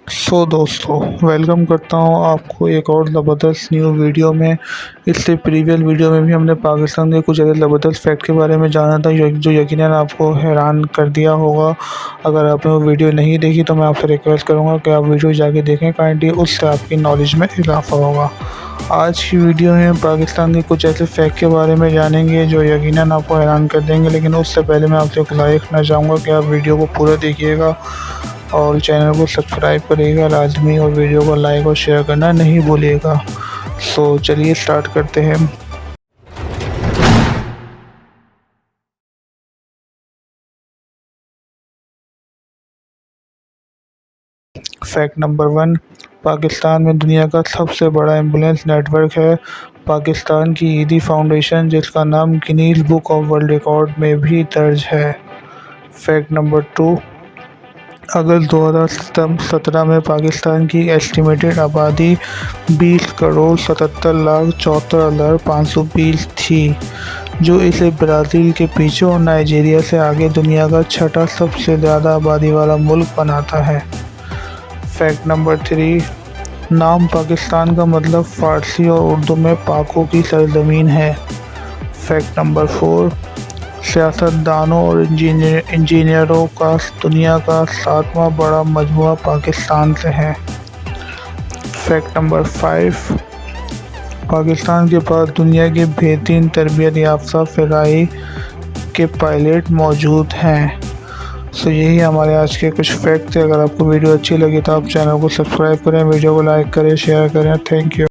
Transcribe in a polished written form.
दोस्तों, वेलकम करता हूँ आपको एक और ज़बरदस्त न्यू वीडियो में। इससे प्रीवियस वीडियो में भी हमने पाकिस्तान के कुछ ऐसे ज़बरदस्त फैक्ट के बारे में जाना था जो यकीनन आपको हैरान कर दिया होगा। अगर आपने वो वीडियो नहीं देखी तो मैं आपसे रिक्वेस्ट करूँगा कि आप वीडियो जाके देखें, काइंडली उससे आपकी नॉलेज में इजाफा होगा। आज की वीडियो में पाकिस्तान के कुछ ऐसे फैक्ट के बारे में जानेंगे जो यकीनन आपको हैरान कर देंगे, लेकिन उससे पहले मैं आपसे गुज़ारिश करना चाहूँगा कि आप वीडियो को पूरा देखिएगा और चैनल को सब्सक्राइब करिएगा लाजमी, और वीडियो को लाइक और शेयर करना नहीं भूलिएगा। चलिए स्टार्ट करते हैं। फैक्ट नंबर 1, पाकिस्तान में दुनिया का सबसे बड़ा एम्बुलेंस नेटवर्क है। पाकिस्तान की ईदी फाउंडेशन, जिसका नाम Guinness book of world record में भी दर्ज है। फैक्ट नंबर 2, अगस्त 2017 में पाकिस्तान की एस्टिमेटेड आबादी 20,77,74,520 थी, जो इसे ब्राज़ील के पीछे और नाइजीरिया से आगे दुनिया का छठा सबसे ज़्यादा आबादी वाला मुल्क बनाता है। फैक्ट नंबर 3, नाम पाकिस्तान का मतलब फ़ारसी और उर्दू में पाकों की सरज़मीन है। फैक्ट नंबर 4, सियासतदानों और इंजीनियरों का दुनिया का 7वां बड़ा मजमुआ पाकिस्तान से है। फैक्ट नंबर 5, पाकिस्तान के पास दुनिया के बेहतरीन तरबियत याफ्ता फ़िज़ाई के पायलट मौजूद हैं। यही हमारे आज के कुछ फैक्ट थे। अगर आपको वीडियो अच्छी लगी तो आप चैनल को सब्सक्राइब करें, वीडियो को लाइक करें, शेयर करें। Thank you.